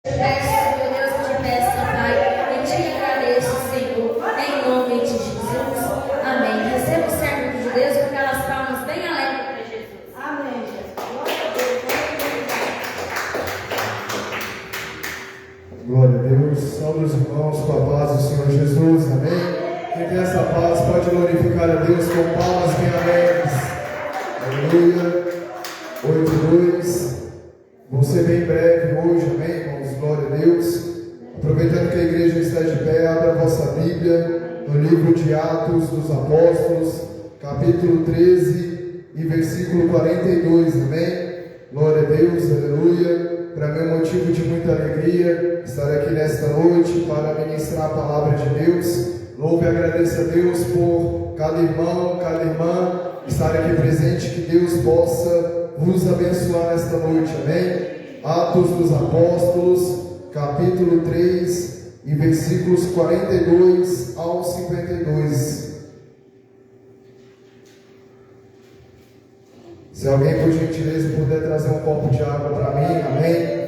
Peço, meu Deus, eu te peço, Pai, e te agradeço, Senhor, em nome de Jesus. Amém. Receba o servo de Deus com aquelas palmas bem alegres para Jesus. Amém, Jesus. Glória a Deus. Salve os irmãos com a paz do Senhor Jesus. Amém. Quem tem essa paz pode glorificar a Deus com palmas bem alegres. Aleluia. 8:2. Vou ser bem breve hoje, amém, irmãos? Glória a Deus. Aproveitando que a igreja está de pé, abra a vossa Bíblia no livro de Atos dos Apóstolos, capítulo 13 e versículo 42, amém? Glória a Deus, aleluia. Para mim é um motivo de muita alegria estar aqui nesta noite para ministrar a palavra de Deus. Louve e agradeça a Deus por cada irmão, cada irmã estar aqui presente, que Deus possa vos abençoar nesta noite, amém? Atos dos Apóstolos, capítulo 3 e versículos 42 ao 52. Se alguém por gentileza puder trazer um copo de água para mim, amém?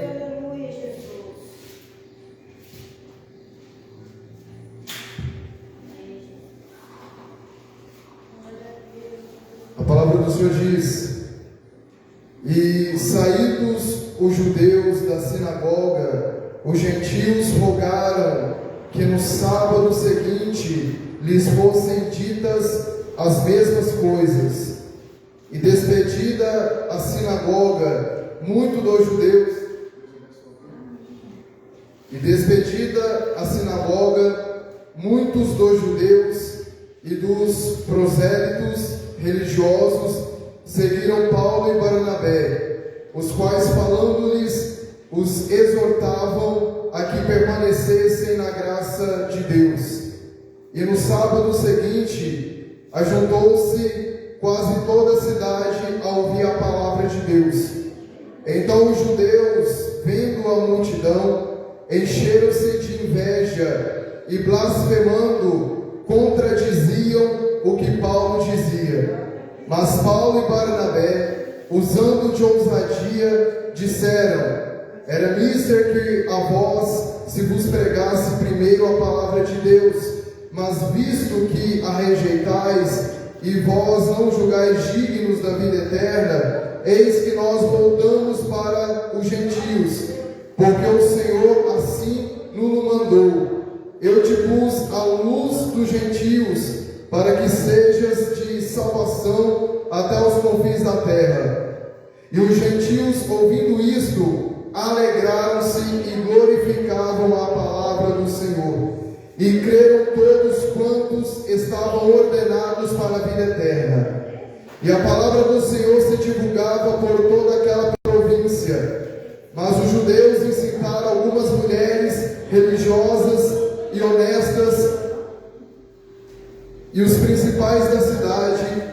A palavra do Senhor diz: e saídos os judeus da sinagoga, os gentios rogaram que no sábado seguinte lhes fossem ditas as mesmas coisas. E despedida a sinagoga, muitos dos judeus e dos prosélitos religiosos seguiram Paulo e Barnabé, os quais, falando-lhes, os exortavam a que permanecessem na graça de Deus. E no sábado seguinte, ajuntou-se quase toda a cidade a ouvir a palavra de Deus. Então os judeus, vendo a multidão, encheram-se de inveja e, blasfemando, contradiziam o que Paulo dizia. Mas Paulo e Barnabé, usando de ousadia, disseram: era mister que a vós se vos pregasse primeiro a palavra de Deus, mas visto que a rejeitais e vós não julgais dignos da vida eterna, eis que nós voltamos para os gentios, porque o Senhor assim nos mandou. Eu te pus à luz dos gentios, para que sejas de salvação até os confins da terra. E os gentios, ouvindo isto, alegraram-se e glorificavam a palavra do Senhor. E creram todos quantos estavam ordenados para a vida eterna. E a palavra do Senhor se divulgava por toda aquela província. Mas os judeus incitaram algumas mulheres religiosas e honestas e os principais da cidade,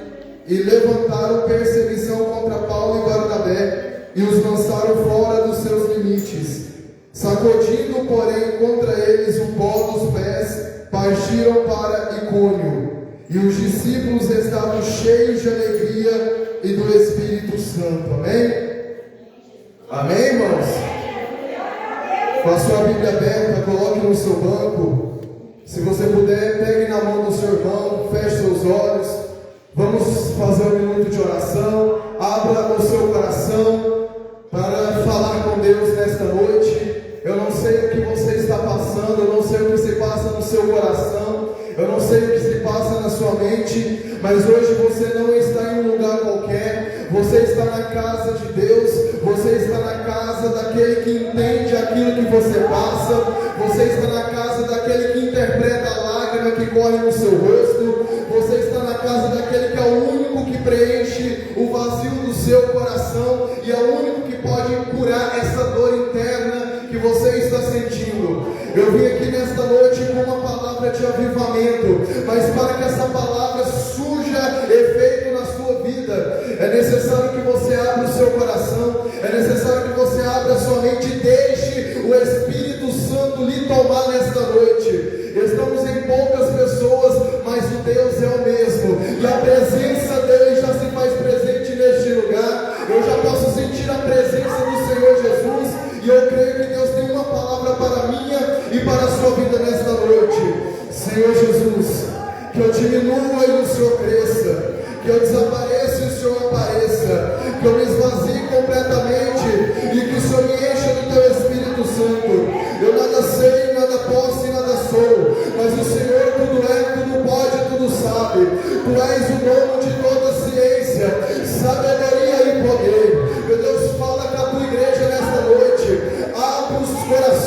e levantaram perseguição contra Paulo e Barnabé, e os lançaram fora dos seus limites. Sacudindo, porém, contra eles o pó dos pés, partiram para Icônio. E os discípulos estavam cheios de alegria e do Espírito Santo. Amém? Amém, irmãos? Com a sua Bíblia aberta, coloque no seu banco. Se você puder, pegue na mão do seu irmão, feche seus olhos. Vamos fazer um minuto de oração. Abra o seu coração para falar com Deus nesta noite. Eu não sei o que você está passando, eu não sei o que se passa no seu coração, eu não sei o que se passa na sua mente, mas hoje você não está em um lugar qualquer, você está na casa de Deus, você está na casa daquele que entende aquilo que você passa, você está na casa daquele que interpreta a lágrima que corre no seu rosto, você está na casa daquele que é o único que preenche o vazio do seu coração e é o único que pode curar essa dor interna que você está sentindo. Eu vim aqui nesta noite com uma palavra de avivamento, mas para que essa palavra surja efeito na sua vida, é necessário que você abra o seu coração, é necessário que você abra a sua mente e deixe o Espírito Santo lhe tomar nesta noite. Estamos em poucas pessoas, mas o Deus é o mesmo, e a presença dele já se faz presente neste lugar. Eu já posso sentir a presença do Senhor Jesus, e eu creio que Deus tem uma palavra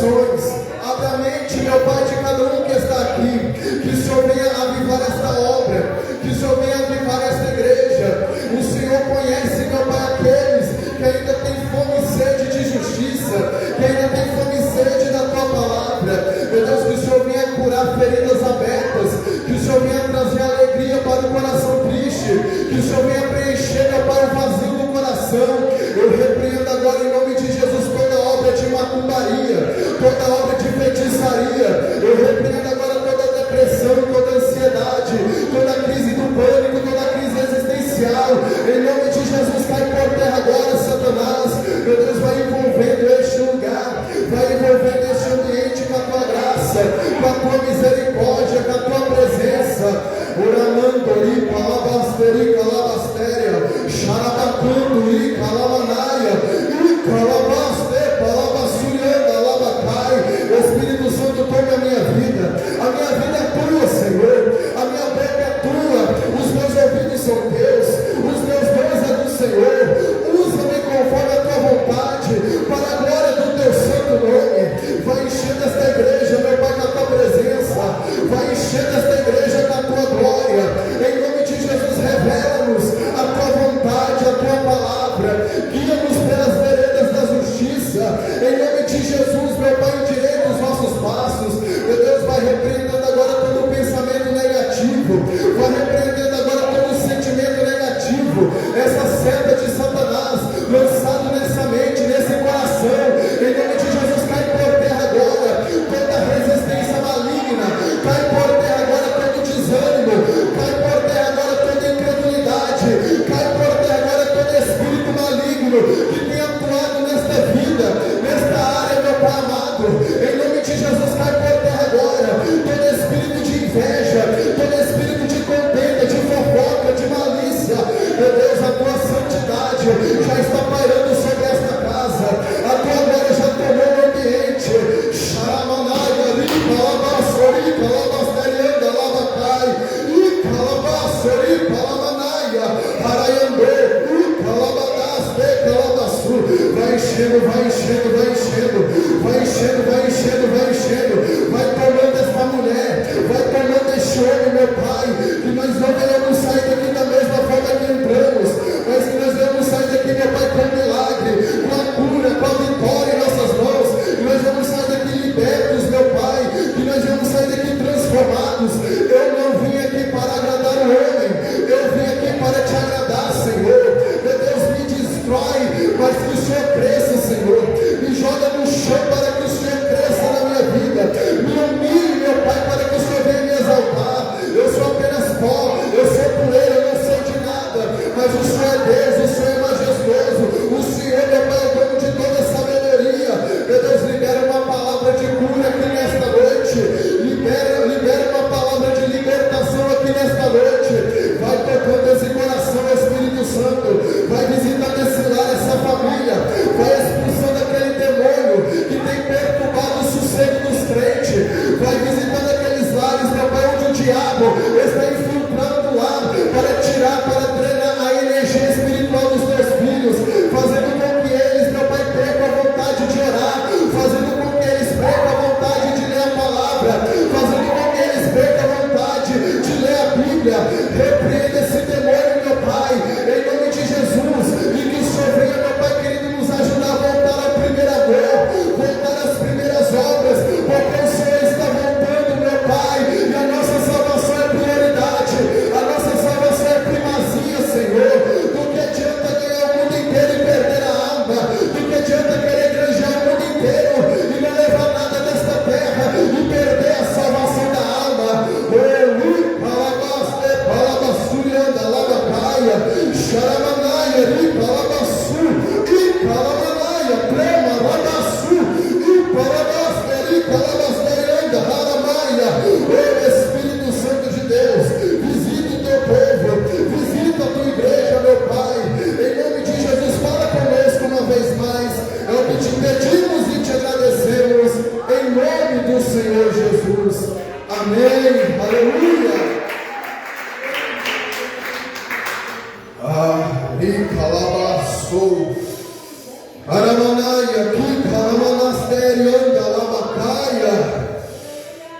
corações. Abre a mente, meu Pai, de cada um que está aqui. Que o Senhor venha avivar esta obra. Que o Senhor venha avivar esta igreja. O Senhor conhece, meu Pai, aqueles que ainda têm fome e sede de justiça. Que ainda têm fome e sede da Tua palavra. Meu Deus, que o Senhor venha curar feridas abertas. Que o Senhor venha trazer alegria para o coração triste. Que o Senhor venha preencher, meu Pai, o vazio do coração. Eu repreendo agora em nome de Jesus toda obra de macumbaria, toda obra de feitiçaria. Eu repreendo agora toda depressão, toda ansiedade, toda crise do pânico, toda crise existencial. Em nome de Jesus, cai por terra agora, Satanás. Meu Deus, vai envolvendo este lugar, vai envolvendo este ambiente com a Tua graça, com a Tua misericórdia, com a Tua presença. Oramando, ripa, labasterica, labasterica.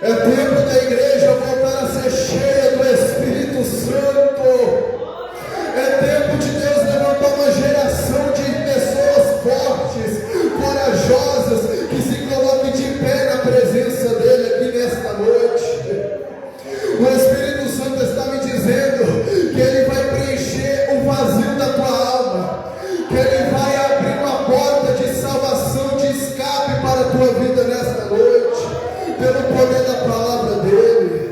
É tempo da igreja voltar a ser cheia do Espírito Santo. É tempo de Deus levantar uma geração de pessoas fortes, corajosas, que se coloquem de pé na presença dele aqui nesta noite. O Espírito Santo está me dizendo que ele vai preencher o vazio da tua alma, que ele vai abrir uma porta de salvação, de escape para a tua vida nesta noite, pelo poder da palavra dele.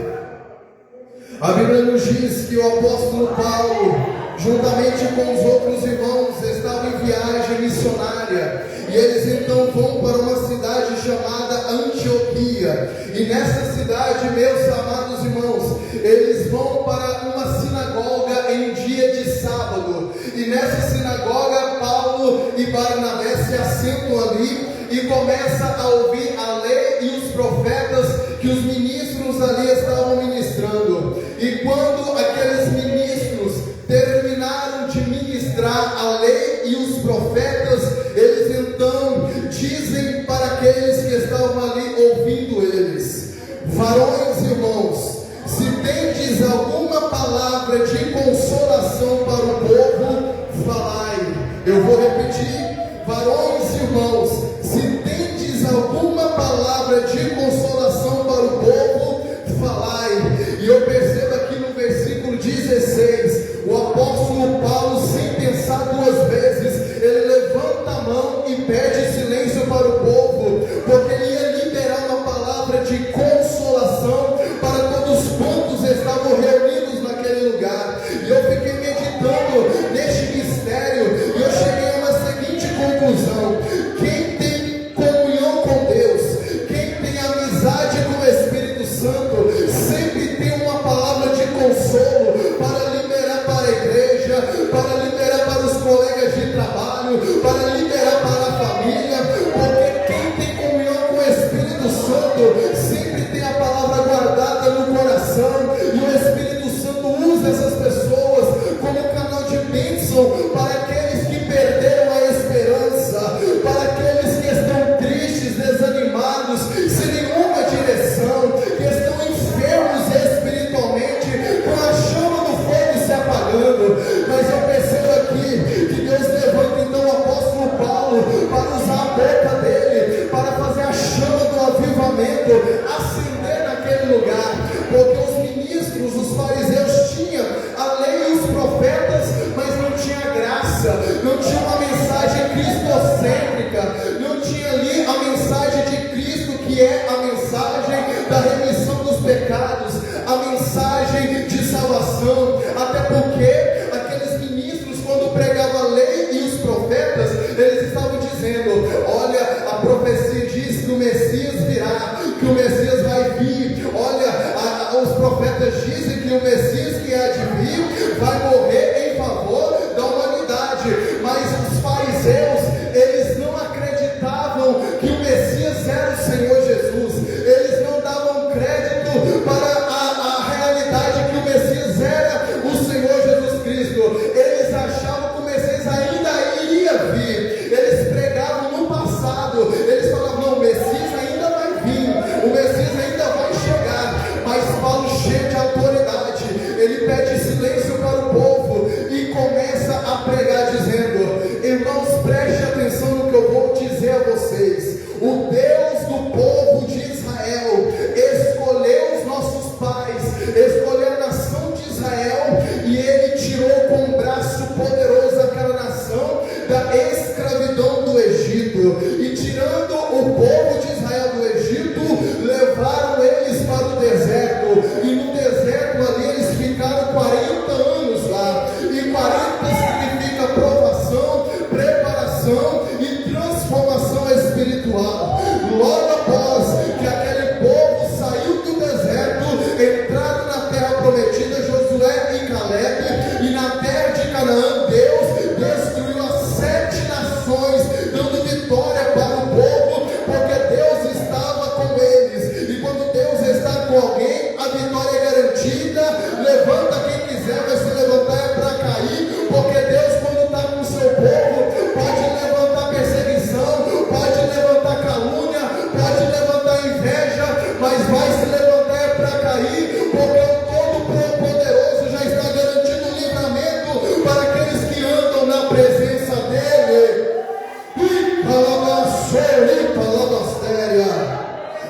A Bíblia nos diz que o apóstolo Paulo, juntamente com os outros irmãos, estavam em viagem missionária, e eles então vão para uma cidade chamada Antioquia, e nessa cidade, meus amados irmãos, eles vão para uma sinagoga em dia de sábado, e nessa sinagoga Paulo e Barnabé se assentam ali e começam a ouvir a lei e os profetas que os ministros ali estavam ministrando. E quando aqueles ministros terminaram de ministrar a lei e os profetas, eles então dizem para aqueles que estavam ali ouvindo eles: varões, irmãos, se tendes alguma palavra de consolação para o povo, falai. Eu vou repetir: varões, irmãos, se tendes alguma palavra de consolação para o povo, falai. E eu percebo aqui no versículo 16, o apóstolo Paulo, sem pensar duas vezes, ele levanta a mão e pede silêncio para o povo, porque ele ia liberar uma palavra de consolação para todos quantos estavam reunidos naquele lugar. E eu fiquei meditando neste mistério, e eu cheguei a uma seguinte conclusão: quem tem comunhão com Deus, quem tem amizade com o Espírito Santo, sempre tem uma palavra de consolo para liberar para a igreja, para liberar para os colegas de trabalho, para liberar para a família, porque quem tem comunhão com o Espírito Santo sempre tem a palavra guardada no coração, e o Espírito Santo usa essas pessoas como canal de bênção para aqueles que perderam a esperança, para aqueles que estão tristes, desanimados, sem nenhuma direção, que estão enfermos espiritualmente, com a chama do fogo se apagando. Mas eu percebo aqui que Deus levanta então o apóstolo Paulo para usar a boca dele, para fazer a chama do avivamento acender naquele lugar, porque os ministros, os fariseus tinham a lei e os profetas, mas não tinha graça, não tinha uma mensagem cristocêntrica, não tinha ali a mensagem de Cristo, que é a mensagem da remissão dos pecados, a mensagem de salvação. Até porque aqueles ministros, quando pregavam a lei e os profetas, eles estavam dizendo: olha, a profecia diz que o Messias virá, que o Messias vai vir, olha, os profetas dizem que o Messias que há de vir vai morrer em favor da humanidade. Mas os fariseus, eles não acreditavam que o Messias era o Senhor Jesus, eles não davam crédito para a realidade que o Messias era o Senhor Jesus Cristo. Eles achavam que o Messias ainda iria vir, eles pregavam no passado, eles falavam: não, o Messias ainda vai vir, o Messias ainda vai chegar. Mas Paulo, cheio de autoridade, ele pede silêncio para o povo,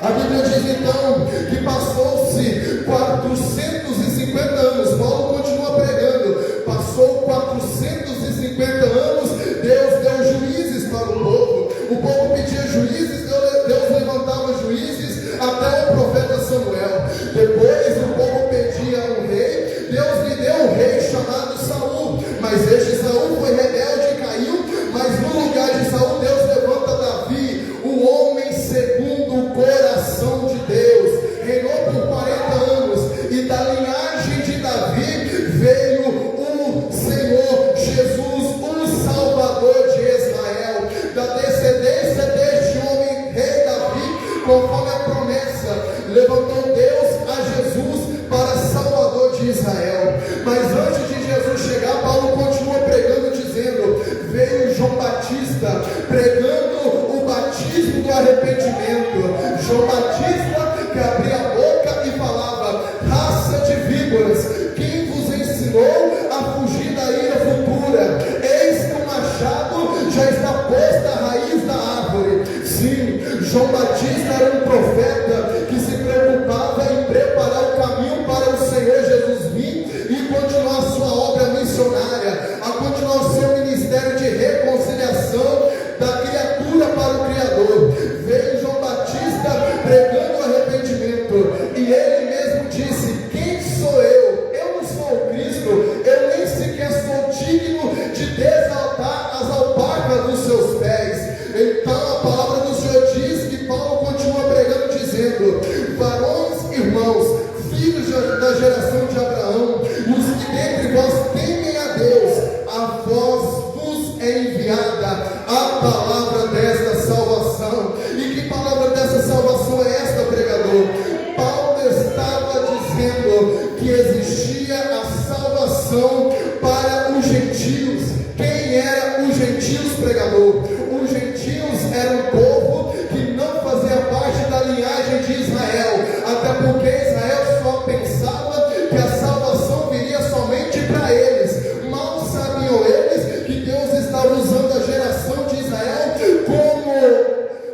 A Bíblia diz então que passou-se 450 anos, Paulo continua pregando, passou 450 anos, Deus deu juízes para o povo pedia juízes, Deus levantava juízes até o profeta Samuel. Depois o povo pedia um rei, Deus lhe deu um rei chamado Saul, mas este Saul foi rebelde e caiu, mas no lugar de Saul Deus levanta Davi, o homem segundo o coração de Deus, reinou por 40 anos, e da linhagem de Davi veio o Senhor Jesus, o Salvador de Israel, da descendência deste homem, rei Davi, conforme a promessa, levantou Deus a Jesus para Salvador de Israel. Mas antes de Jesus chegar, Paulo continua pregando, dizendo, veio João Batista, pregando o batismo do arrependimento. João Batista que abria a boca e falava, raça de víboras, quem vos ensinou a fugir da ira futura? Eis que o machado já está posto à raiz da árvore. Sim, João Batista era um profeta que se preocupava em preparar o caminho para o Senhor Jesus vir e continuar a sua obra missionária, a continuar o seu ministério de reconciliação da criatura para o Criador. Veio João Batista pregando o arrependimento, e ele mesmo disse, quem sou eu? Eu não sou o Cristo, eu nem sequer sou digno de desatar as alpacas dos seus pés. Então a palavra do Senhor diz que Paulo continua pregando, dizendo, varões, irmãos, filhos da geração de Abraão, os que dentre vós temem a Deus, a vós vos é enviada a palavra desta salvação. E que palavra dessa salvação é esta, pregador? Paulo estava dizendo que existia a salvação para os gentios. Quem eram os gentios, pregador? Os gentios eram um povo que não fazia parte da linhagem de Israel, até porque Israel só pensava que a salvação viria somente para eles. Mal sabiam eles que Deus estava usando a geração de Israel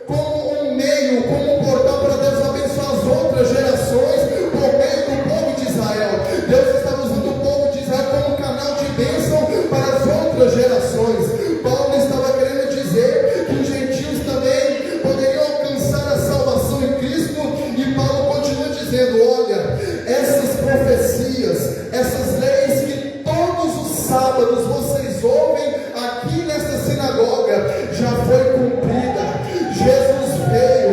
como um meio, como um portal para Deus abençoar as outras gerações por meio do povo de Israel. Deus estava usando o povo de Israel como um canal de bênção para as outras gerações. Paulo estava querendo dizer que os gentios também poderiam alcançar a salvação em Cristo, e Paulo continua dizendo, olha, essas profecias, essas leis que todos os sábados vocês ouvem aqui nesta sinagoga, já foi cumprida. Jesus veio,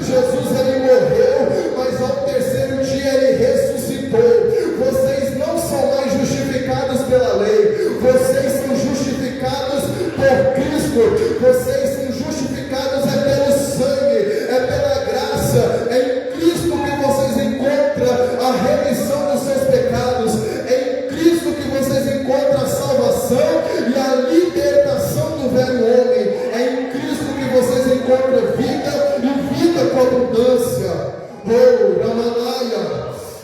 Jesus ele morreu, mas ao terceiro dia ele ressuscitou. Vocês não são mais justificados pela lei, vocês são justificados por Cristo, vocês são justificados pelo sangue, pela graça. É em Cristo que vocês encontram a remissão dos seus pecados, é em Cristo que vocês encontram a salvação e a libertação do velho homem, é em Cristo que vocês encontram vida e vida com abundância. Oh, Ramanaya,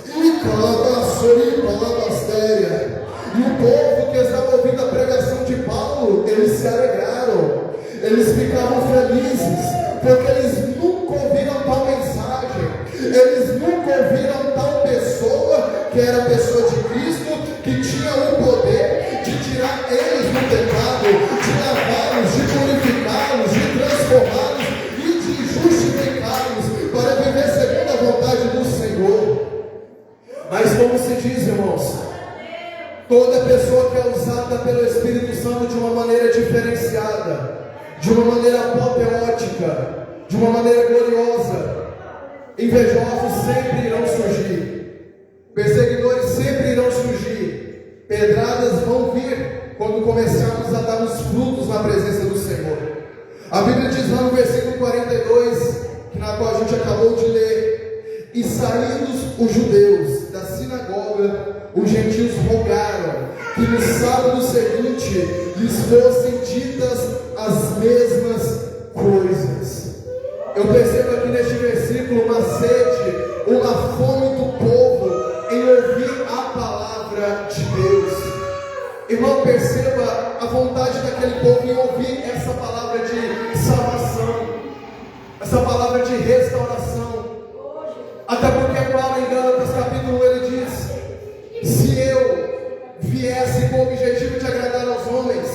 e Calabasori, Calabastéria. E o povo que estava ouvindo a pregação de Paulo, eles se alegraram, eles ficavam felizes, porque eles nunca ouviram tal mensagem, eles nunca ouviram tal pessoa, que era a pessoa de Cristo, que tinha o poder de tirar eles do pecado, de lavá-los, de purificá-los, de transformá-los e de justificá-los para viver segundo a vontade do Senhor. Mas como se diz, irmãos, toda pessoa que é usada pelo Espírito Santo de uma maneira diferenciada, de uma maneira apoteótica, de uma maneira gloriosa, invejosos sempre irão surgir, perseguidores sempre irão surgir, pedradas vão vir quando começarmos a dar os frutos na presença do Senhor. A Bíblia diz lá no versículo 42, na qual a gente acabou de ler, e saídos os judeus da sinagoga, os gentios rogaram que no sábado seguinte lhes fossem ditas as mesmas coisas. Eu percebo aqui neste versículo uma sede, uma fome do povo em ouvir a palavra de Deus. Irmão, perceba a vontade daquele povo em ouvir essa palavra de salvação, essa palavra de restauração. Até porque Paulo em Gálatas capítulo 1 ele diz: se eu viesse com o objetivo de agradar aos homens,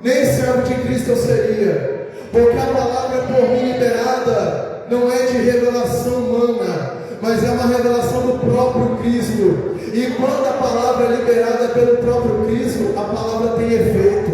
nem servo de Cristo eu seria, porque a palavra por mim liberada não é de revelação humana, mas é uma revelação do próprio Cristo. E quando a palavra é liberada pelo próprio Cristo, a palavra tem efeito.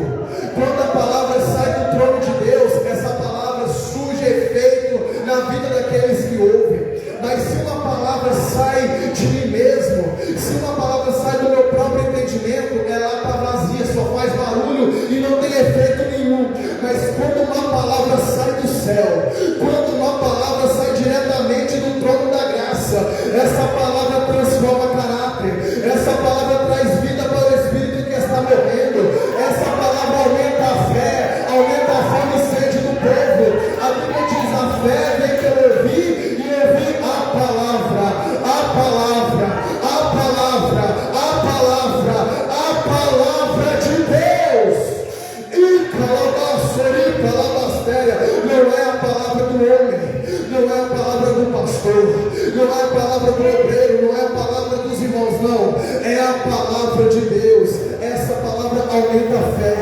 Quando a palavra sai do trono de Deus, essa palavra surge efeito na vida daqueles que ouvem. Mas se uma palavra sai de mim mesmo, se uma palavra sai do meu próprio entendimento, ela está vazia, só faz barulho e não tem efeito nenhum. Mas quando uma palavra sai do céu, quando uma palavra sai diretamente do trono da graça, essa palavra transforma caráter, essa palavra traz vida para o espírito que está morrendo, essa palavra aumenta a fé, aumenta a fome e sede do povo. A Bíblia diz: a fé vem pelo ouvir e ouvir a palavra, a palavra, a palavra, a palavra, a palavra de Deus. E calabaçorica, calabastéria, não é a palavra do homem, não é a palavra do pastor, não é a palavra do obreiro, não é a palavra dos irmãos, não, é a palavra de Deus. Essa palavra aumenta a fé,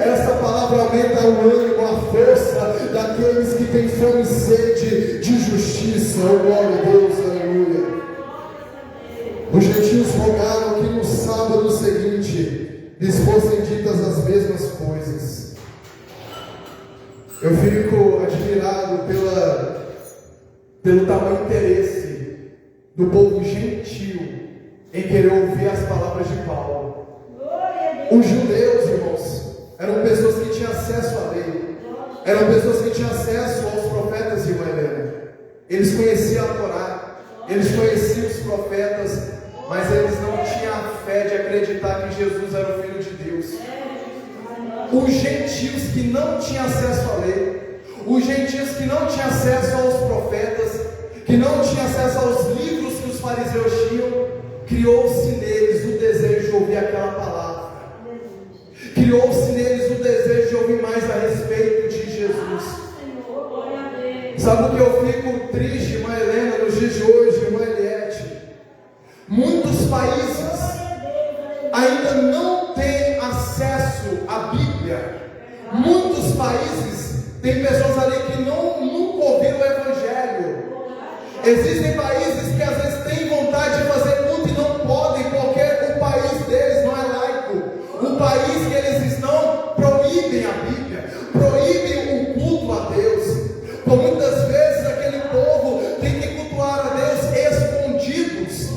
essa palavra aumenta o ânimo, a força daqueles que têm fome e sede de justiça. Oh, glória a Deus, aleluia. Os gentios rogaram que no sábado seguinte lhes fossem ditas as mesmas coisas. Eu fico admirado pelo tamanho interesse do povo gentil em querer ouvir as palavras de Paulo. Os judeus, irmãos, eram pessoas que tinham acesso à lei, eram pessoas que tinham acesso aos profetas de Helena. Eles conheciam a Torá, eles conheciam os profetas, mas eles não tinham a fé de acreditar que Jesus era o Filho de Deus. Os gentios que não tinham acesso à lei, os gentios que não tinham acesso aos profetas, que não tinham acesso aos livros que os fariseus tinham, criou-se neles o desejo de ouvir aquela palavra, criou-se neles o desejo de ouvir mais a respeito de Jesus. Sabe o que eu fico triste, irmã Helena, nos dias de hoje, irmã Eliette? Muitos países ainda não têm acesso à Bíblia. Muitos países têm pessoas ali que nunca ouviram o Evangelho. Existem países que às vezes têm vontade de fazer culto e não podem, porque o país deles não é laico. O país que eles estão proíbem a Bíblia, proíbem o culto a Deus. Por muitas vezes aquele povo tem que cultuar a Deus escondidos,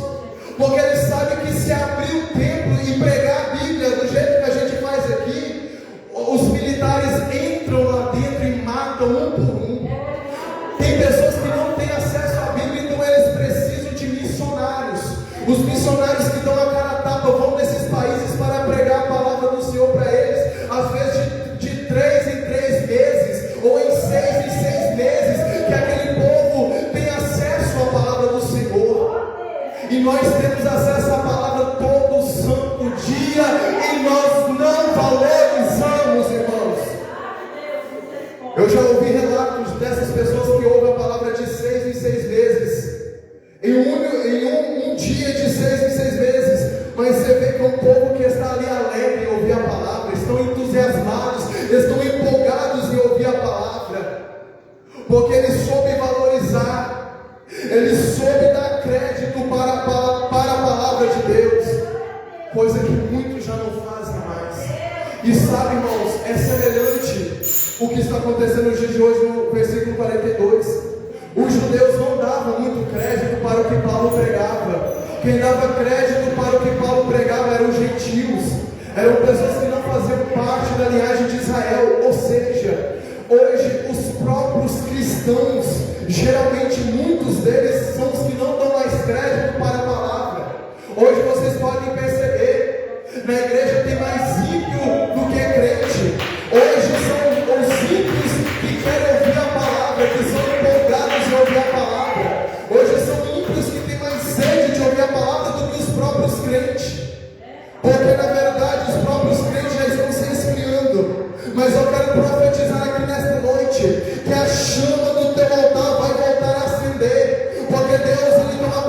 porque eles sabem que se abrir o templo e pregar a Bíblia do jeito que a gente faz aqui, os militares entram lá dentro e matam um por um. Tem pessoas que não têm acesso à Bíblia, então eles precisam de missionários. Os missionários que dão a cara a tapa vão nesses países para pregar a palavra do Senhor para eles, às vezes de 3 em 3 meses, ou em 6 em 6 meses, que aquele povo tem acesso à palavra do Senhor. E nós temos acesso à palavra todo santo dia, e nós não valorizamos, irmãos. Eu já ouvi relatos dessas pessoas que ouvem a palavra de 6 em 6 meses, em um dia de 6 em 6 meses, mas você vê que é um povo que está ali alegre em ouvir a palavra, estão entusiasmados, estão empolgados em ouvir a palavra, porque ele soube valorizar, ele soube dar crédito para a palavra de Deus, coisa que muitos já não fazem mais. E sabe, irmãos, é semelhante o que está acontecendo nos dias de hoje no versículo 42. Os judeus não davam muito crédito para o que Paulo pregava. Quem dava crédito para o que Paulo pregava eram os gentios, eram pessoas que não faziam parte da linhagem de Israel. Ou seja, hoje os próprios cristãos, geralmente muitos deles são os que não dão mais crédito para a palavra. Hoje vocês podem perceber, na igreja tem mais ímpio do que crente. Hoje são os ímpios que querem ouvir a palavra, que são empolgados em ouvir a palavra. Hoje são ímpios que têm mais sede de ouvir a palavra do que os próprios crentes, porque na verdade os próprios crentes já estão se esfriando. Mas eu quero profetizar aqui nesta noite que a chama do teu altar vai voltar a acender, porque Deus ele tem uma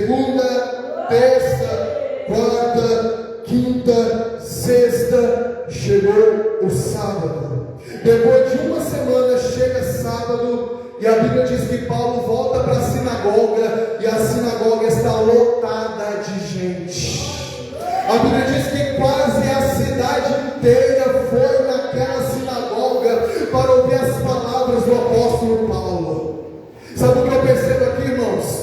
Segunda, terça, quarta, quinta, sexta, chegou o sábado. Depois de uma semana chega sábado, e a Bíblia diz que Paulo volta para a sinagoga, e a sinagoga está lotada de gente. A Bíblia diz que quase a cidade inteira foi naquela sinagoga para ouvir as palavras do apóstolo Paulo. Sabe o que eu percebo aqui, irmãos?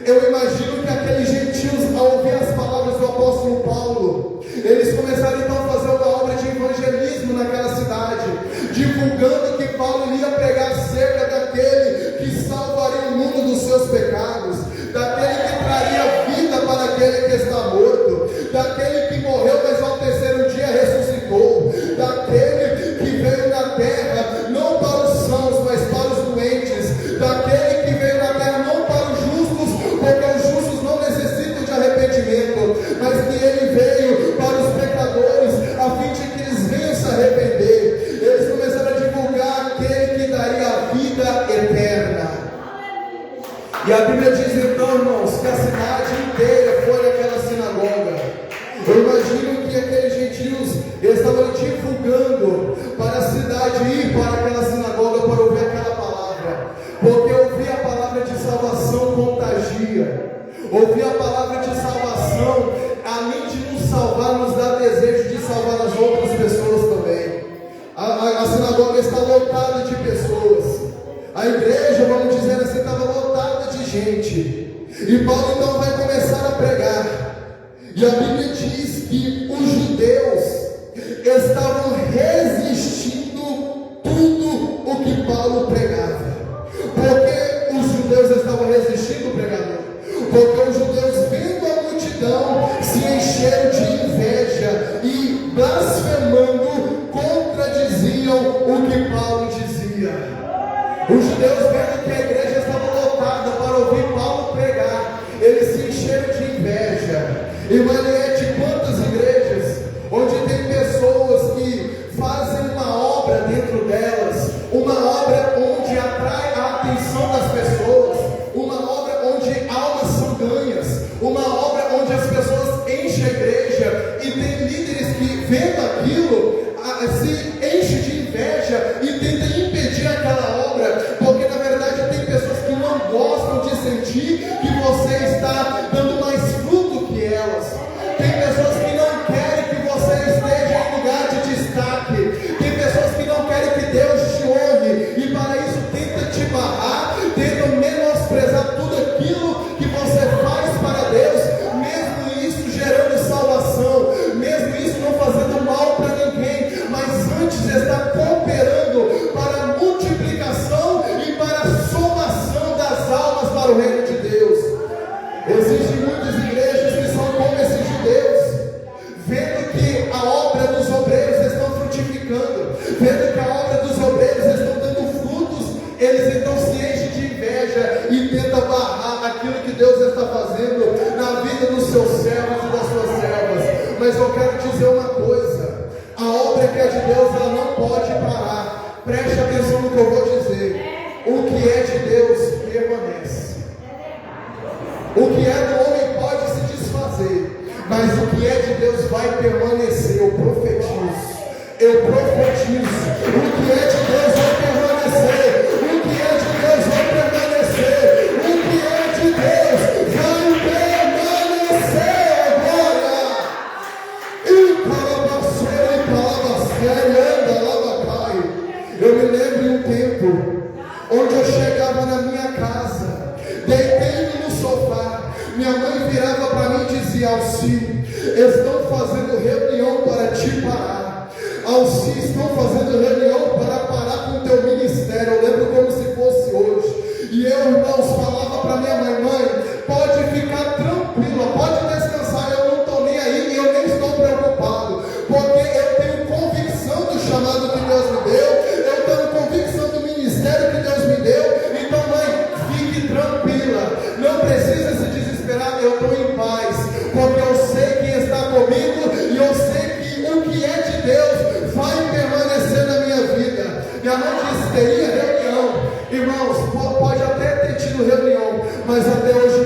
Eu imagino que aqueles gentios, ao ouvir as palavras do apóstolo Paulo, eles começaram então a fazer uma obra de evangelismo naquela cidade, divulgando que Paulo iria pregar acerca daquele que salvaria o mundo dos seus pecados, daquele que traria vida para aquele que está morto, daquele que morreu, mas ao terceiro dia ressuscitou, daquele que veio na terra não para os sãos, mas para os doentes, daquele que veio na terra não para os justos, porque os justos não necessitam de arrependimento, mas que ele veio para os pecadores, a fim de que eles venham se arrepender. Eles começaram a divulgar aquele que daria a vida eterna. E a Bíblia diz então, irmãos, que a cidade inteira foi naquela sinagoga. Eu imagino que aqueles gentios estavam divulgando para a cidade ir para aquela sinagoga para ouvir aquela palavra, porque ouvir a palavra de salvação contagia. Ouvir a palavra de salvação, além de nos salvar, nos dá desejo de salvar as outras pessoas também. A sinagoga está lotada de pessoas. A igreja, vamos dizer assim, estava lotada de gente. E Paulo então vai começar a pregar. E a Bíblia diz que os judeus estavam resistindo tudo o que Paulo pregava. Por que os judeus estavam resistindo o pregador? Porque os judeus, vendo a multidão, se encheram de inveja e, blasfemando, contradiziam o que Paulo dizia. Os judeus, vendo que a igreja estava lotada para ouvir Paulo pregar, eles se encheram de inveja. Irmã Eliette, quantas igrejas onde tem pessoas que fazem uma obra dentro delas, uma obra onde atrai a atenção das pessoas, uma obra onde almas são ganhas, uma obra onde as pessoas enchem a igreja, e tem líderes que, vendo aquilo, se enchem de inveja e tentam impedir aquela obra, porque na verdade tem pessoas que não gostam de sentir que você está dando mais fruto que elas. Tem pessoas que não querem que você esteja em lugar de destaque. Tem pessoas que não querem que Deus te honre, e para isso tenta te barrar, tentam menosprezar tudo aquilo que você faz para Deus, mesmo isso gerando salvação, mesmo isso não fazendo mal para ninguém, mas antes está cooperando para a multiplicação e para a somação das almas para o reino de Deus. Existem muitas igrejas que são como esses judeus, vendo que a obra dos obreiros estão frutificando, vendo que a obra dos obreiros estão dando frutos, eles então se enchem de inveja e tentam barrar aquilo que Deus está fazendo na vida dos seus servos e das suas servas. Mas eu quero dizer uma coisa: a obra que é de Deus, ela não pode parar. Preste atenção no que eu vou dizer. O que é de Deus permanece. O que é do homem pode se desfazer, mas o que é de Deus vai permanecer. Eu profetizo. O que é de Deus vai permanecer. O que é de Deus vai permanecer. O que é de Deus vai permanecer agora. E eu me lembro de um tempo onde eu chegava na minha casa, deitei-me no sofá, minha mãe virava para mim e dizia: Alci, estão fazendo reunião para te parar. Alci, estão fazendo reunião para parar com o teu ministério. Eu lembro como se fosse hoje. E eu, irmãos, falava para minha mãe: mãe, pode ficar tranquila, pode descansar, eu não estou nem aí, eu nem estou preocupado, porque eu tenho convicção do chamado que Deus me deu, eu tenho convicção do ministério que Deus me deu. Então, mãe, fique tranquila, não precisa se desesperar, eu estou em paz, porque eu sei quem está comigo e eu sei que o que é de Deus vai permanecer na minha vida. Minha mãe disse: teria reunião. Irmãos, pode até ter tido reunião, mas até hoje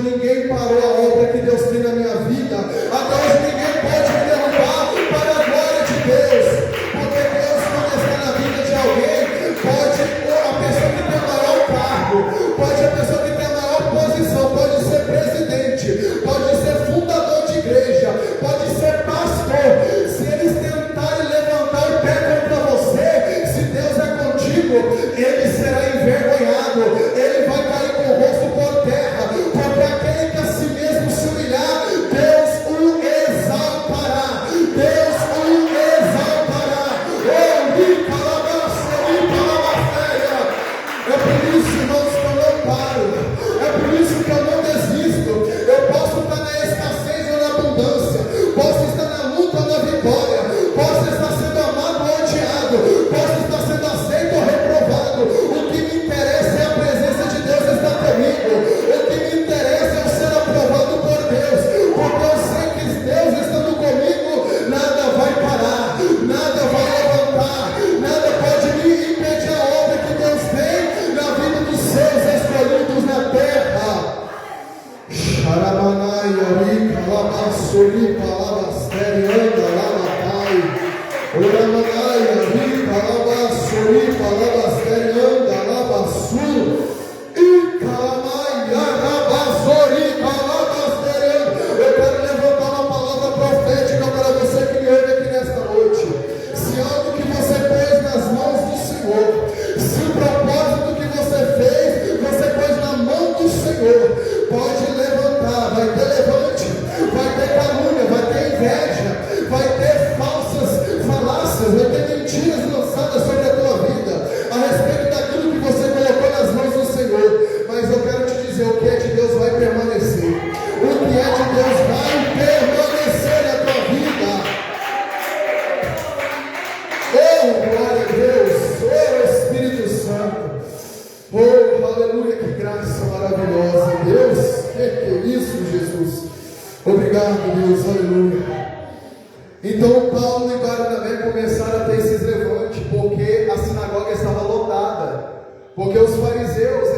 rica, labassori, palabastere, anda, lamatai. Oramanaia, rica, labassori, palabastere, anda, labassu. E calamaia, labassori, palabastere. Eu quero levantar uma palavra profética para você que me ouve aqui nesta noite. Se algo que você pôs nas mãos do Senhor, se o propósito que você fez, você pôs na mão do Senhor, pode levantar, vai ter levante, vai ter calúnia, vai ter inveja, vai ter falsas falácias, vai ter mentiras lançadas sobre a tua vida, a respeito daquilo que você colocou nas mãos do Senhor. Mas eu quero te dizer, o que é de Deus vai permanecer, o que é de Deus vai permanecer na tua vida. Oh, glória a Deus, oh Espírito Santo, oh, aleluia, que graça maravilhosa, Deus, que é isso, Jesus, obrigado, Deus, aleluia. Então Paulo e Barnabé começaram a ter esses levantes, porque a sinagoga estava lotada, porque os fariseus,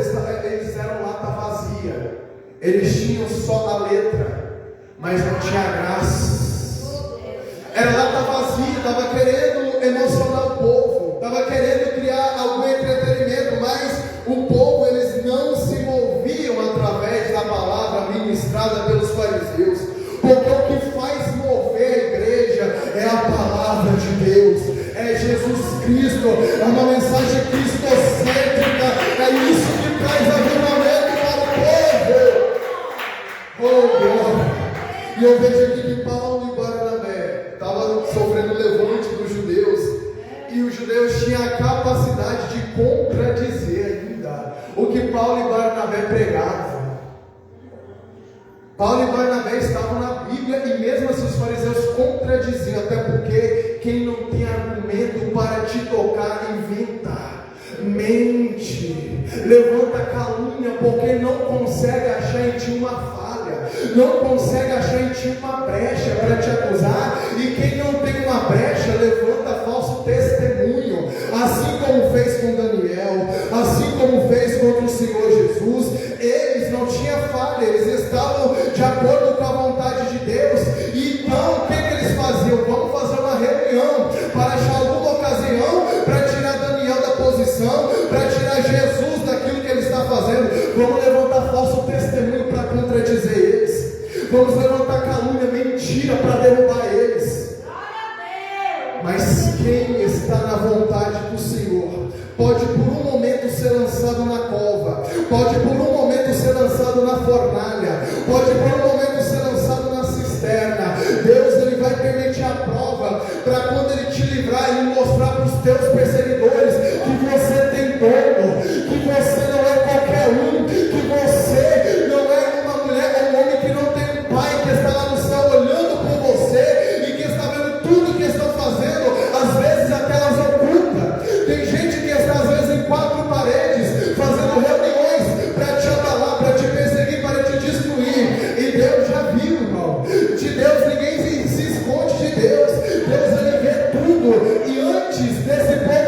eles eram lata vazia, eles tinham só a letra, mas não tinha graça, era lata vazia, estava querendo emocionar o povo, estava querendo criar algum entretenimento, mas o povo, eles não se moviam através da palavra ministrada pelos fariseus, porque o que faz mover a igreja é a palavra de Deus, é Jesus Cristo, é uma mensagem cristocêntrica, é isso que traz avivamento para o povo. Oh, glória! E eu vejo aqui que Paulo e Barnabé estavam sofrendo levante dos judeus, e os judeus tinham a capacidade de contradizer ainda o que Paulo e Barnabé pregavam. Paulo e Barnabé estavam na Bíblia e mesmo assim os fariseus contradiziam, até porque quem não tem argumento para te tocar, inventa, mente, levanta calúnia, porque não consegue achar em ti uma falha, não consegue achar em ti uma brecha para te acusar, e quem não tem uma brecha, levanta falso testemunho, assim como fez com Daniel, assim como fez contra o Senhor Jesus. Eles não tinham falha, eles estavam de acordo com a vontade de Deus. Então o que eles faziam? Vamos fazer uma reunião para achar alguma ocasião para tirar Daniel da posição, para tirar Jesus daquilo que ele está fazendo. Vamos levantar falso testemunho para contradizer eles, vamos levantar calúnia, mentira para derrubar eles. Mas quem está na vontade do Senhor pode por um momento ser lançado na cova, pode por um momento ser lançado na fornalha, pode por um momento ser lançado na cisterna. Deus, ele vai permitir a prova para quando ele te livrar, ele mostrar para os teus perseguidores que você tem dono, que você não é qualquer um, que você não é uma mulher ou um homem que não tem um pai que está lá no céu olhando por você e que está vendo tudo que estão fazendo, às vezes até elas ocultam. Tem gente que está às vezes em quatro paredes, fazendo reuniões para te abalar, para te perseguir, para te destruir. E Deus já viu, irmão. De Deus ninguém se esconde de Deus. Deus, ele vê tudo. E antes desse povo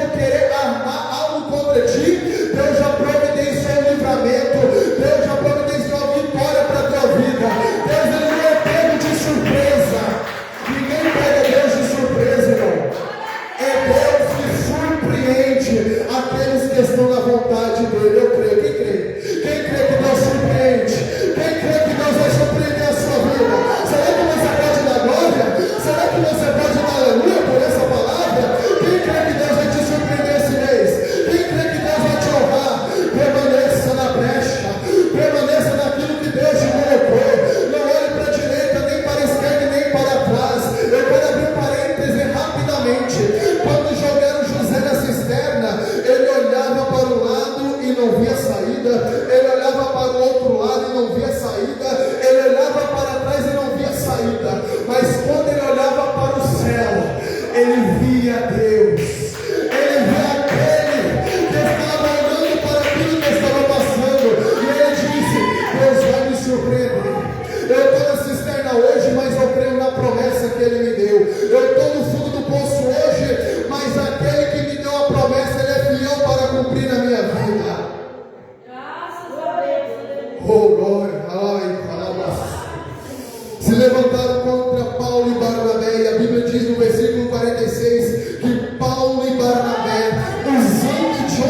levantaram contra Paulo e Barnabé, e a Bíblia diz no versículo 46 que Paulo e Barnabé, usando de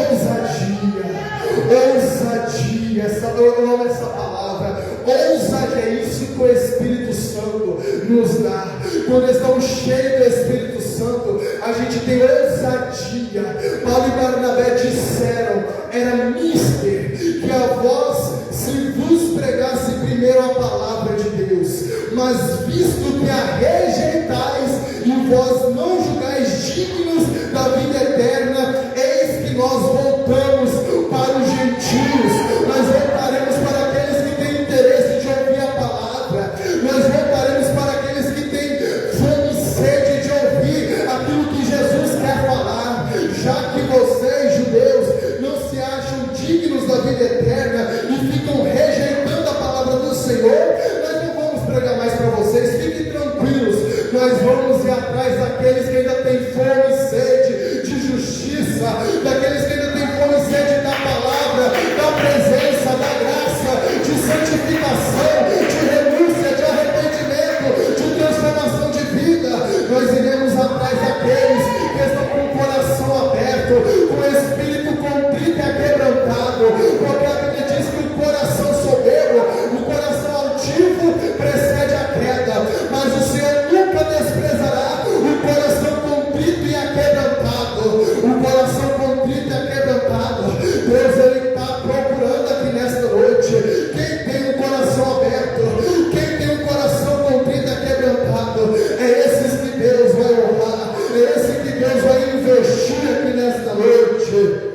ousadia, eu amo essa palavra, ousadia, é isso que o Espírito Santo nos dá. Quando estamos cheios do Espírito Santo, a gente tem ousadia. Paulo e Barnabé disseram, era mister, que a vós se vos pregasse primeiro a palavra de Deus, mas visto que a rejeitais e vós não julgais dignos da vida eterna, eis que nós voltamos para os gentios, nós voltaremos para aqueles que têm interesse de ouvir a palavra, nós voltaremos para aqueles que têm fome e sede de ouvir aquilo que Jesus quer falar. Já que vocês, judeus, não se acham dignos da vida eterna e ficam rejeitando a palavra do Senhor, nós não vamos pregar mais para vocês, fiquem tranquilos, nós vamos ir atrás daqueles que ainda têm fome e sede de justiça, daqueles que ainda têm fome e sede da palavra, da presença, da graça, de santificação, de renúncia, de arrependimento, de transformação de vida. Nós iremos atrás daqueles que estão com o coração aberto, com o espírito contrito e aquebrantado, porque a Bíblia diz que o coração soberbo, o coração altivo precede a queda, mas o Senhor nunca desprezará o coração contrito e aquebrantado. O coração contrito e aquebrantado, Deus, Ele está procurando aqui nesta noite quem tem o coração aberto, quem tem o coração contrito e aquebrantado. É esses que Deus vai honrar, é esse que Deus vai investir aqui nesta noite.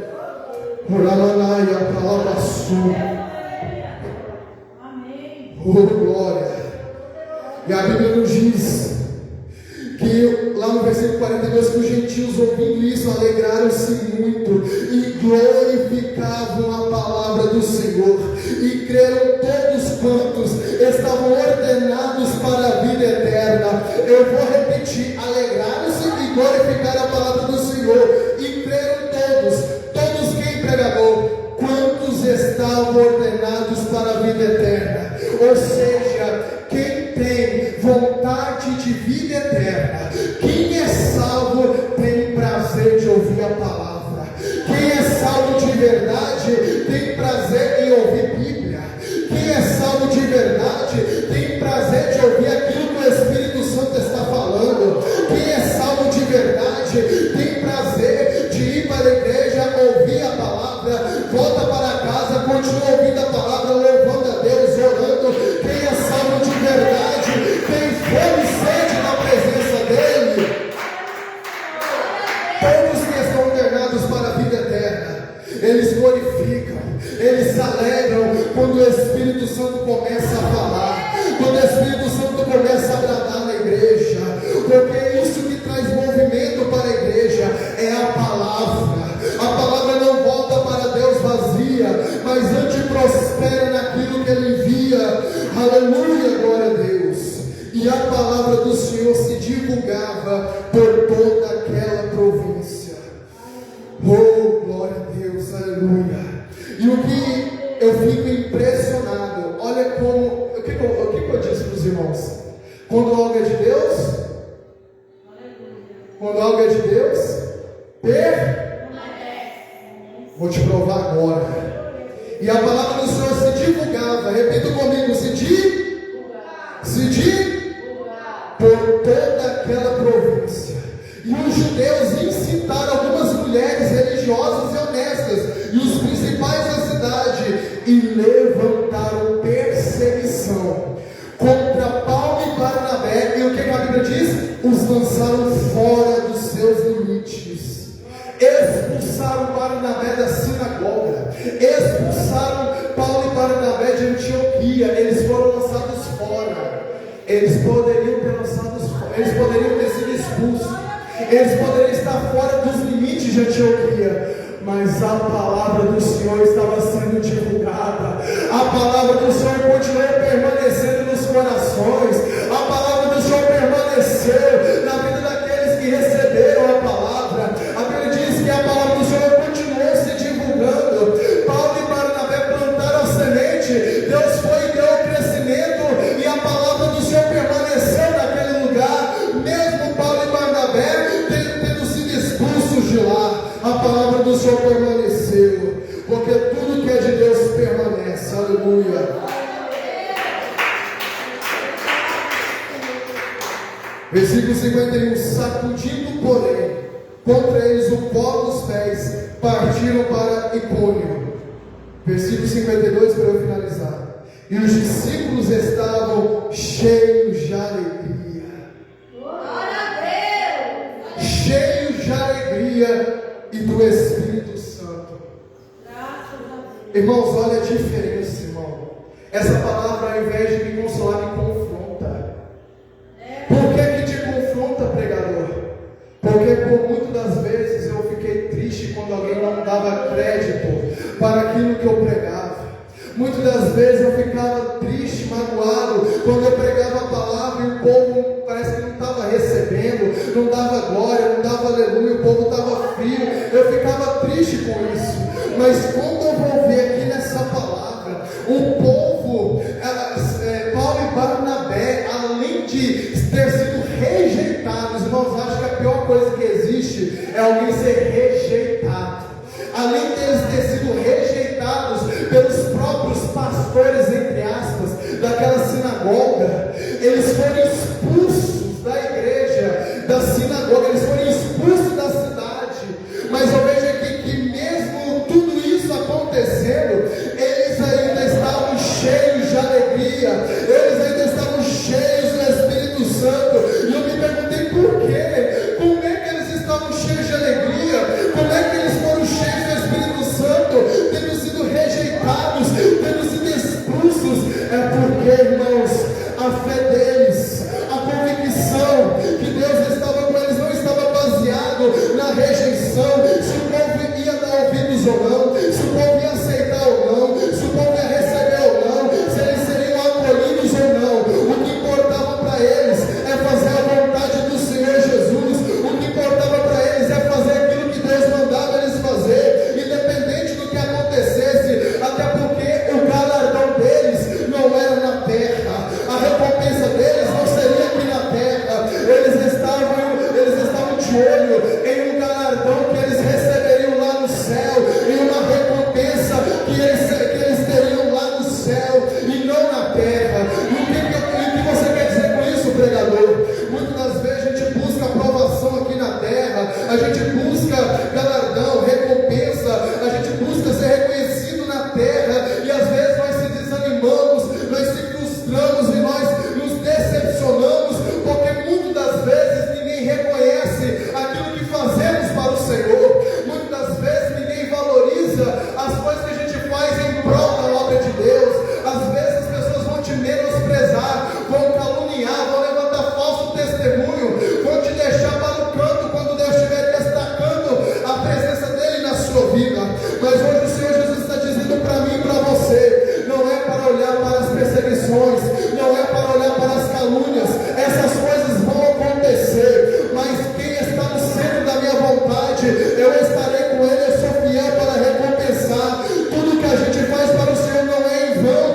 Oh, glória. E a Bíblia nos diz que lá no versículo 42, que os gentios ouvindo isso alegraram-se muito e glorificavam a palavra do Senhor, e creram todos quantos estavam ordenados para a vida eterna. Eu vou repetir: alegraram-se e glorificaram a palavra do Senhor, e creram todos quem, pregador? Quantos estavam ordenados para a vida eterna. Ou seja, quem tem vontade de vida eterna, quem é salvo, tem prazer de ouvir a palavra. Quem é salvo de verdade tem prazer em ouvir Bíblia. Quem é salvo de verdade tem prazer de ouvir aquilo que o Espírito Santo está falando. Quem é salvo de verdade tem prazer de ir para a igreja, ouvir a palavra, volta para casa, continua ouvindo a palavra, louvando a Deus, orando. Quem é salvo de verdade tem fome e sede na presença dEle. Todos que estão ordenados para a vida eterna, eles glorificam, eles se alegram quando o Espírito Santo começa a falar, quando o Espírito Santo começa a bradar na igreja, porque é isso que traz movimento para a igreja, é a palavra. A palavra não volta para Deus vazia, mas antes prospera naquilo que Ele envia. Aleluia, glória a Deus. E a palavra do Senhor se divulgava por toda aquela província. Oh, glória a Deus, aleluia. E o que eu fico impressionado, olha como, o que eu disse para os irmãos? Quando algo é de Deus, quando algo é de Deus, vou te provar agora. E a palavra do Senhor se divulgava, repita comigo, se divulgava por toda aquela província. E os judeus incitaram algumas mulheres religiosas e honestas e os principais da cidade, e levantaram perseguição contra Paulo e Barnabé. E o que a Bíblia diz? Os lançaram fora dos seus limites, expulsaram Barnabé da sinagoga, expulsaram Paulo e Barnabé de Antioquia. Eles foram lançados fora. Eles poderiam ter lançados fora, eles poderiam ter sido expulsos, eles poderiam estar fora dos limites de Antioquia, mas a palavra do Senhor estava sendo divulgada. A palavra do Senhor continuou permanecendo nos corações. A palavra do Senhor permaneceu na vida daqueles que receberam a palavra. A Bíblia diz que a palavra do Senhor continuou se divulgando. Paulo e Barnabé plantaram a semente, Deus foi e deu o crescimento, e a palavra do Senhor permaneceu Senhor permaneceu, porque tudo que é de Deus permanece. Aleluia. Versículo 51. Sacudindo, porém, contra eles o pó dos pés, partiram para Icônio. Versículo 52, para eu finalizar. E os discípulos estavam cheios de alegria. Glória a Deus. Cheios de alegria e do Espírito Santo. Irmãos, olha a diferença, irmão. Essa palavra, ao invés de me consolar, me confronta. Por que te confronta, pregador? Porque por muitas das vezes eu fiquei triste quando alguém não dava crédito para aquilo que eu pregava. Muitas das vezes eu ficava triste, magoado, quando eu pregava a palavra e o povo parece que não estava recebendo, não dava glória, não dava aleluia, o povo estava frio. Eu ficava triste com isso. Mas quando eu vou ver aqui nessa palavra, o povo, Paulo e Barnabé, além de ter sido rejeitados, irmãos, acho que a pior coisa que existe é alguém ser rejeitado. Além deles ter sido rejeitados pelos próprios pastores, entre aspas, daquela sinagoga, eles foram expulsos da igreja, da sinagoga, eles foram expulsos da cidade. Mas eu vejo aqui que mesmo tudo isso acontecendo, eles ainda estavam cheios de alegria, eles ainda estavam cheios do Espírito Santo. E eu me perguntei por quê? Como é que eles estavam cheios de alegria? Como é que eles foram cheios do Espírito Santo, tendo sido rejeitados, tendo sido expulsos? É porque, irmãos, a fé deles, a convicção que Deus estava com eles não estava baseado na rejeição, se o povo ia dar ouvidos ou não, se o povo ia aceitar ou não, se o povo ia receber ou não, se eles seriam acolhidos ou não. O que importava para eles é fazer a vontade do Senhor Jesus. O que importava para eles é fazer aquilo que Deus mandava eles fazer, independente do que acontecesse, até porque o galardão deles não era na terra, a recompensa deles não seria aqui na terra. Eles estavam de olho em um galardão que eles receberiam lá no céu, em uma recompensa que eles teriam lá no céu e não na terra. E o que você quer dizer com isso, pregador? Muitas das vezes a gente busca aprovação aqui na terra, a gente busca galardão, recompensa, a gente busca ser reconhecido na terra, e às vezes nós se desanimamos, nós se frustramos e nós nos decepcionamos, porque muitas das vezes ninguém reconhece aquilo que fazemos para o Senhor. Muitas das vezes ninguém valoriza as coisas que a gente faz em prol da obra de Deus. Às vezes as pessoas vão te menosprezar, vão caluniar, vão levantar falso testemunho, vão te deixar para o canto quando Deus estiver destacando a presença dele na sua vida. Mas hoje o Senhor Jesus está dizendo para mim e para você: não é para olhar para as perseguições, não é para olhar para as calúnias, essas coisas vão acontecer, mas quem está no centro da minha vontade, eu estarei com ele, eu sou fiel para recompensar. Tudo que a gente faz para o Senhor não é em vão,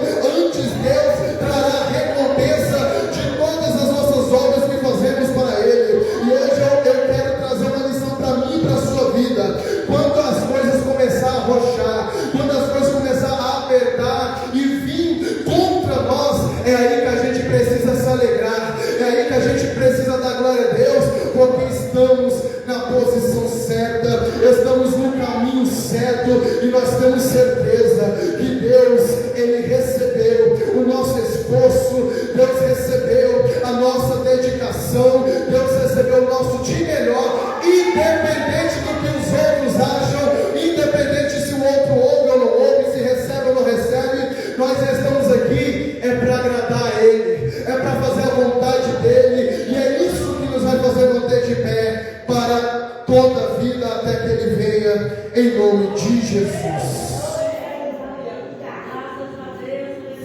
antes Deus trará a recompensa de todas as nossas obras que fazemos para ele. E hoje eu quero trazer uma lição para mim e para a sua vida. Quando as coisas começar a arrochar, quando as coisas começar a apertar e vir contra nós, é aí que a gente precisa se alegrar, é aí que a gente precisa dar glória a Deus, porque estamos na posição certa, estamos no caminho certo, e nós temos certeza que Deus, Ele recebeu o nosso esforço, Deus recebeu a nossa dedicação, Deus recebeu o nosso de melhor, independente do que os outros acham, independente se o outro ouve ou não ouve, se recebe ou não recebe. Nós estamos aqui para agradar a Ele, é para fazer a vontade dEle, e é isso que nos vai fazer manter de pé para toda a vida até que Ele venha, em nome de Jesus.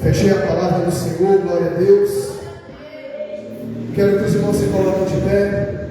Fechei a palavra do Senhor, glória a Deus. Quero que os irmãos se coloquem de pé.